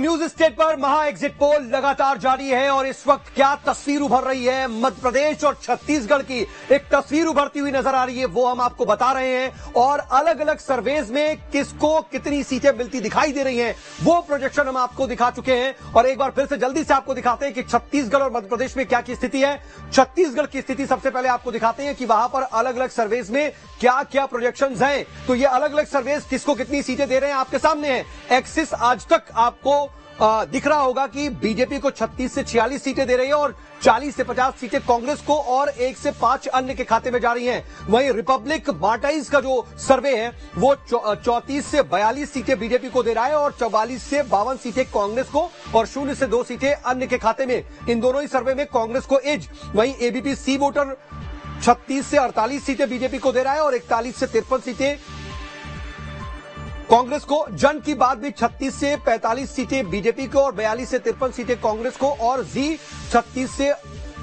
News state पर महा exit poll लगातार जारी है और इस वक्त क्या तस्वीर उभर रही है मध्य प्रदेश और छत्तीसगढ़ की एक तस्वीर उभरती हुई नजर आ रही है, वो हम आपको बता रहे हैं। और अलग अलग सर्वेज में किसको कितनी सीटें मिलती दिखाई दे रही हैं, वो प्रोजेक्शन हम आपको दिखा चुके हैं। और एक बार फिर से जल्दी से आपको दिखाते हैं कि छत्तीसगढ़ और मध्य प्रदेश में क्या की स्थिति है। छत्तीसगढ़ की स्थिति सबसे पहले आपको दिखाते हैं कि वहां पर अलग अलग सर्वेज में क्या क्या प्रोजेक्शंस हैं। तो ये अलग अलग सर्वेज किसको कितनी सीटें दे रहे हैं आपके सामने है। एक्सिस आज तक आपको दिख रहा होगा कि बीजेपी को 36 से 46 सीटें दे रही है और 40 से 50 सीटें कांग्रेस को और 1 से 5 अन्य के खाते में जा रही हैं। वहीं रिपब्लिक मार्टाइज का जो सर्वे है वो 34 से 42 सीटें बीजेपी को दे रहा है और 44 से 52 सीटें कांग्रेस को और 0 से 2 सीटें अन्य के खाते में। इन दोनों ही सर्वे में कांग्रेस को एज। वहीं एबीपी सी वोटर 36 से 48 सीटें बीजेपी को दे रहा है और 41 से 53 सीटें कांग्रेस को। जन की बात भी 36 से 45 सीटें बीजेपी को और 42 से 53 सीटें कांग्रेस को और जी 36 से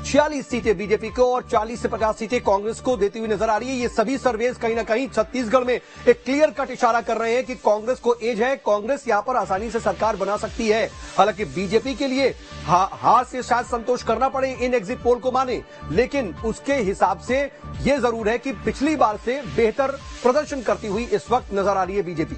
46 सीटें बीजेपी को और 40 से 50 सीटें कांग्रेस को देती हुई नजर आ रही है। ये सभी सर्वेज कहीं ना कहीं छत्तीसगढ़ में एक क्लियर कट इशारा कर रहे हैं कि कांग्रेस को एज है, कांग्रेस यहां पर आसानी से सरकार बना सकती है। हालांकि बीजेपी के लिए हार से शायद संतोष करना पड़े, इन एग्जिट पोल को माने, लेकिन उसके हिसाब से यह जरूर है कि पिछली बार से बेहतर प्रदर्शन करती हुई इस वक्त नजर आ रही है बीजेपी।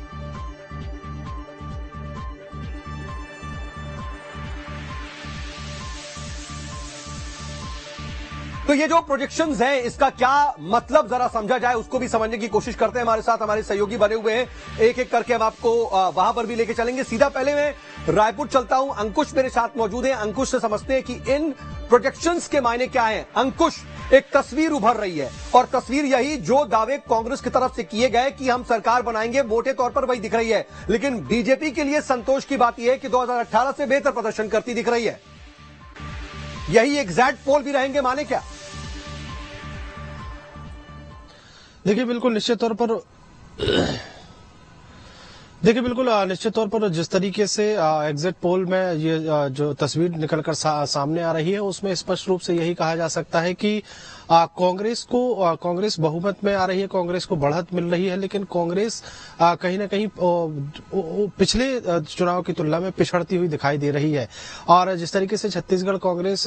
तो ये जो प्रोजेक्शंस हैं इसका क्या मतलब जरा समझा जाए, उसको भी समझने की कोशिश करते हैं। हमारे साथ हमारे सहयोगी बने हुए हैं, एक एक करके हम आपको वहां पर भी लेके चलेंगे। सीधा पहले मैं रायपुर चलता हूं, अंकुश मेरे साथ मौजूद है। अंकुश से समझते हैं कि इन प्रोजेक्शंस के मायने क्या हैं। अंकुश, एक तस्वीर उभर रही है और तस्वीर यही जो दावे कांग्रेस की तरफ से किए गए कि हम सरकार बनाएंगे, मोटे तौर पर वही दिख रही है। लेकिन बीजेपी के लिए संतोष की बात यह है कि 2018 से बेहतर प्रदर्शन करती दिख रही है। यही एग्जैक्ट पोल भी रहेंगे माने क्या? देखिए बिल्कुल निश्चित तौर पर जिस तरीके से एग्जिट पोल में ये जो तस्वीर निकलकर सामने आ रही है उसमें स्पष्ट रूप से यही कहा जा सकता है कि कांग्रेस बहुमत में आ रही है, कांग्रेस को बढ़त मिल रही है, लेकिन कांग्रेस कहीं ना कहीं पिछले चुनाव की तुलना में पिछड़ती हुई दिखाई दे रही है। और जिस तरीके से छत्तीसगढ़ कांग्रेस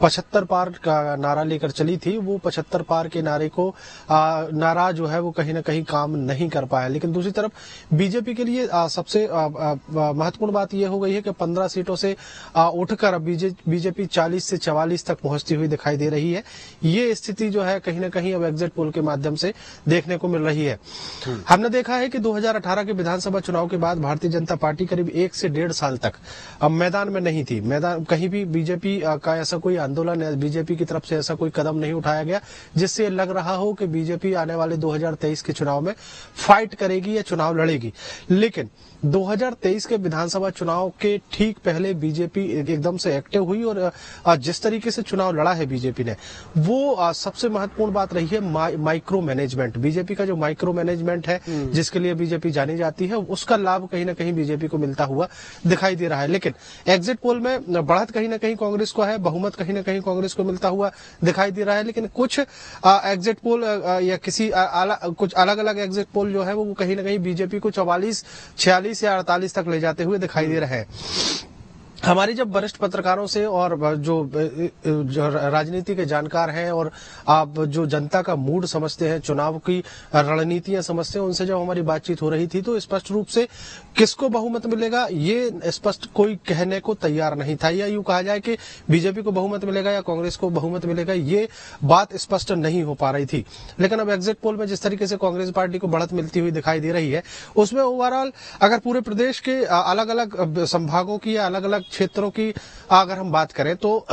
75 पार का नारा लेकर चली थी, वो 75 पार के नारे को नारा जो है वो कहीं ना कहीं काम नहीं कर पाया। लेकिन दूसरी तरफ बीजेपी के लिए सबसे महत्वपूर्ण बात यह हो गई है कि 15 सीटों से उठकर बीजेपी 40 से 44 तक पहुंचती हुई दिखाई दे रही है। ये स्थिति जो है कहीं ना कहीं अब एग्जिट पोल के माध्यम से देखने को मिल रही है। हमने देखा है कि 2018 के विधानसभा चुनाव के बाद भारतीय जनता पार्टी करीब 1 से 1.5 साल तक मैदान में नहीं थी। मैदान कहीं भी बीजेपी का ऐसा कोई आंदोलन, बीजेपी की तरफ से ऐसा कोई कदम नहीं उठाया गया जिससे लग रहा हो कि बीजेपी आने वाले 2023 के चुनाव में फाइट करेगी या चुनाव लड़ेगी। लेकिन 2023 के विधानसभा चुनाव के ठीक पहले बीजेपी एकदम से एक्टिव हुई और जिस तरीके से चुनाव लड़ा है बीजेपी ने, वो सबसे महत्वपूर्ण बात रही है माइक्रो मैनेजमेंट। बीजेपी का जो माइक्रो मैनेजमेंट है जिसके लिए बीजेपी जानी जाती है, उसका लाभ कहीं ना कहीं बीजेपी को मिलता हुआ दिखाई दे रहा है। लेकिन एग्जिट पोल में बढ़त कहीं ना कहीं कांग्रेस को है, बहुमत कहीं ना कहीं कांग्रेस को मिलता हुआ दिखाई दे रहा है। लेकिन कुछ एग्जिट पोल या कुछ अलग अलग एग्जिट पोल जो है वो कहीं ना कहीं बीजेपी को 44, 46 या 48 तक ले जाते हुए दिखाई दे रहे हैं। हमारी जब वरिष्ठ पत्रकारों से और जो राजनीति के जानकार हैं और आप जो जनता का मूड समझते हैं, चुनाव की रणनीतियां समझते हैं, उनसे जब हमारी बातचीत हो रही थी तो स्पष्ट रूप से किसको बहुमत मिलेगा ये स्पष्ट कोई कहने को तैयार नहीं था। या यूं कहा जाए कि बीजेपी को बहुमत मिलेगा या कांग्रेस को बहुमत मिलेगा, ये बात स्पष्ट नहीं हो पा रही थी। लेकिन अब एग्जिट पोल में जिस तरीके से कांग्रेस पार्टी को बढ़त मिलती हुई दिखाई दे रही है, उसमें ओवरऑल अगर पूरे प्रदेश के अलग अलग संभागों की या अलग अलग क्षेत्रों की अगर हम बात करें तो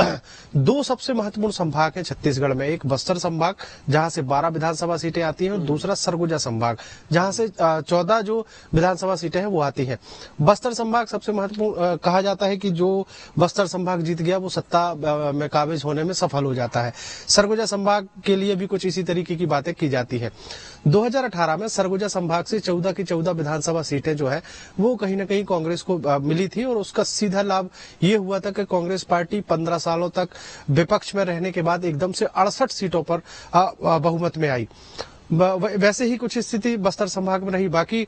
2 सबसे महत्वपूर्ण संभाग है छत्तीसगढ़ में। एक बस्तर संभाग जहां से 12 विधानसभा सीटें आती हैं और दूसरा सरगुजा संभाग जहां से 14 जो विधानसभा सीटें हैं वो आती हैं। बस्तर संभाग सबसे महत्वपूर्ण कहा जाता है कि जो बस्तर संभाग जीत गया वो सत्ता में काबिज होने में सफल हो जाता है। सरगुजा संभाग के लिए भी कुछ इसी तरीके की बातें की जाती है। 2018 में सरगुजा संभाग से 14 की 14 विधानसभा सीटें जो है वो कहीं ना कहीं कांग्रेस को मिली थी और उसका सीधा लाभ ये हुआ था कि कांग्रेस पार्टी 15 सालों तक विपक्ष में रहने के बाद एकदम से 68 सीटों पर बहुमत में आई। वैसे ही कुछ स्थिति बस्तर संभाग में रही। बाकी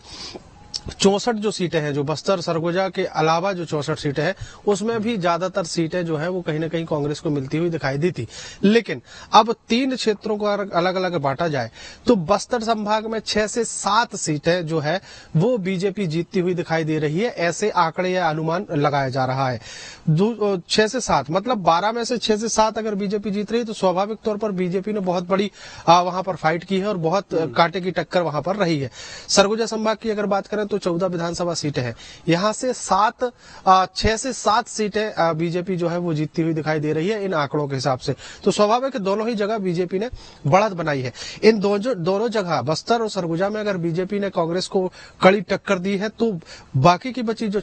64 जो सीटें हैं, जो बस्तर सरगुजा के अलावा जो 64 सीटें हैं, उसमें भी ज्यादातर सीटें जो है वो कहीं ना कहीं कांग्रेस को मिलती हुई दिखाई दी थी। लेकिन अब 3 क्षेत्रों को अलग अलग बांटा जाए तो बस्तर संभाग में 6 से 7 सीटें जो है वो बीजेपी जीतती हुई दिखाई दे रही है, ऐसे आंकड़े या अनुमान लगाया जा रहा है। 6 से 7 मतलब 12 में से 6 से 7 अगर बीजेपी जीत रही है तो स्वाभाविक तौर पर बीजेपी ने बहुत बड़ी वहां पर फाइट की है और बहुत कांटे की टक्कर वहां पर रही है। सरगुजा संभाग की अगर बात करें तो 14 विधानसभा सीटें हैं, यहां से 6 से 7 सीटें बीजेपी जो है वो जीतती हुई दिखाई दे रही है इन आंकड़ों के हिसाब से। तो स्वाभाविक दोनों ही जगह बीजेपी ने बढ़त बनाई है। इन दोनों जगह बस्तर और सरगुजा में अगर बीजेपी ने कांग्रेस को कड़ी टक्कर दी है तो बाकी की बची जो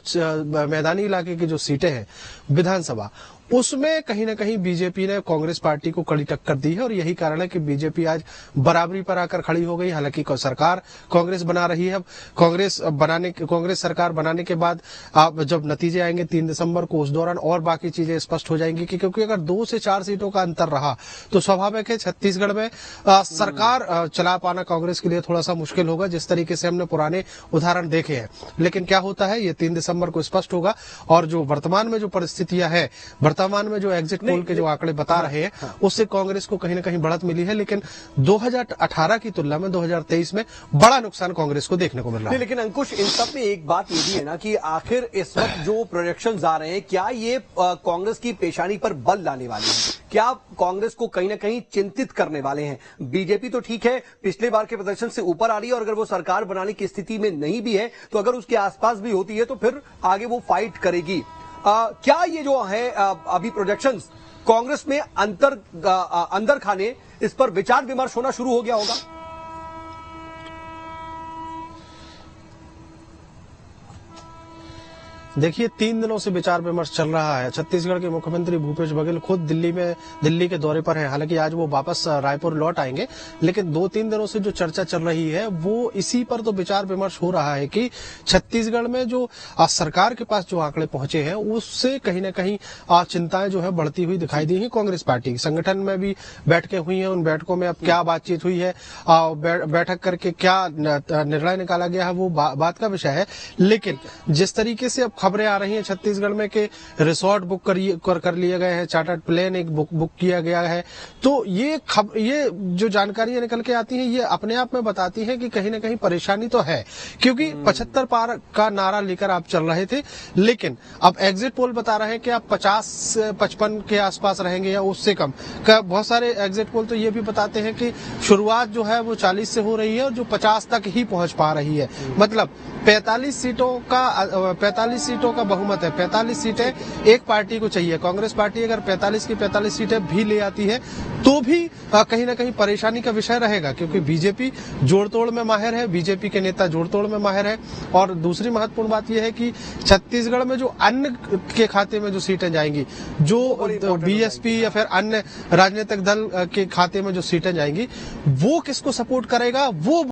मैदानी इलाके की जो सीटें हैं विधानसभा, उसमें कहीं ना कहीं बीजेपी ने कांग्रेस पार्टी को कड़ी टक्कर दी है और यही कारण है कि बीजेपी आज बराबरी पर आकर खड़ी हो गई। हालांकि सरकार कांग्रेस बना रही है। अब कांग्रेस सरकार बनाने के बाद आप जब नतीजे आएंगे 3 दिसंबर को, उस दौरान और बाकी चीजें स्पष्ट हो जाएंगी कि क्योंकि अगर 2 से 4 सीटों का अंतर रहा तो स्वाभाविक है छत्तीसगढ़ में सरकार चला पाना कांग्रेस के लिए थोड़ा सा मुश्किल होगा, जिस तरीके से हमने पुराने उदाहरण देखे हैं। लेकिन क्या होता है ये 3 दिसंबर को स्पष्ट होगा। और जो वर्तमान में जो परिस्थितियां है, वर्तमान में जो एग्जिट पोल के जो आंकड़े बता रहे हैं उससे कांग्रेस को कहीं ना कहीं बढ़त मिली है, लेकिन 2018 की तुलना में 2023 में बड़ा नुकसान कांग्रेस को देखने को मिल रहा है। लेकिन अंकुश, इन सब में एक बात ये भी है ना कि आखिर इस वक्त जो प्रोजेक्शंस आ रहे हैं, क्या ये कांग्रेस की पेशानी पर बल लाने वाले हैं? क्या कांग्रेस को कहीं ना कहीं चिंतित करने वाले हैं? बीजेपी तो ठीक है, पिछले बार के प्रदर्शन से ऊपर आ रही है और अगर वो सरकार बनाने की स्थिति में नहीं भी है तो अगर उसके आसपास भी होती है तो फिर आगे वो फाइट करेगी। क्या ये जो है अभी प्रोजेक्शंस कांग्रेस में अंदर खाने, इस पर विचार विमर्श होना शुरू हो गया होगा? देखिए 3 दिनों से विचार विमर्श चल रहा है। छत्तीसगढ़ के मुख्यमंत्री भूपेश बघेल खुद दिल्ली के दौरे पर हैं। हालांकि आज वो वापस रायपुर लौट आएंगे, लेकिन 2-3 दिनों से जो चर्चा चल रही है वो इसी पर तो विचार विमर्श हो रहा है कि छत्तीसगढ़ में जो सरकार के पास जो आंकड़े पहुंचे हैं उससे कहीं ना कहीं चिंताएं जो है बढ़ती हुई दिखाई दी है। कांग्रेस पार्टी संगठन में भी बैठकें हुई हैं, उन बैठकों में अब क्या बातचीत हुई है, बैठक करके क्या निर्णय निकाला गया है वो बात का विषय है। लेकिन जिस तरीके से अब खबरें आ रही हैं छत्तीसगढ़ में कि रिसोर्ट बुक कर लिए गए हैं, चार्टर्ड प्लेन एक बुक किया गया है, तो ये जो जानकारियां निकल के आती हैं ये अपने आप में बताती हैं कि कहीं ना कहीं परेशानी तो है, क्योंकि 75 पार का नारा लेकर आप चल रहे थे, लेकिन अब एग्जिट पोल बता रहे हैं कि आप 50-55 के आसपास रहेंगे या उससे कम। बहुत सारे एग्जिट पोल तो ये भी बताते हैं कि शुरुआत जो है वो 40 से हो रही है और जो 50 तक ही पहुंच पा रही है। मतलब 45 सीटों का बहुमत है। 45 सीटें एक पार्टी को चाहिए। कांग्रेस पार्टी अगर 45 की 45 सीटें भी ले आती है तो भी कहीं ना कहीं परेशानी का विषय रहेगा, क्योंकि बीजेपी जोड़तोड़ में माहिर है, बीजेपी के नेता जोड़तोड़ में माहिर है। और दूसरी महत्वपूर्ण बात यह है कि छत्तीसगढ़ में जो अन्य के खाते में जो सीटें जाएंगी, जो बीएसपी या फिर अन्य राजनीतिक दल के खाते में जो सीटें जाएंगी, वो किसको सपोर्ट करेगा वो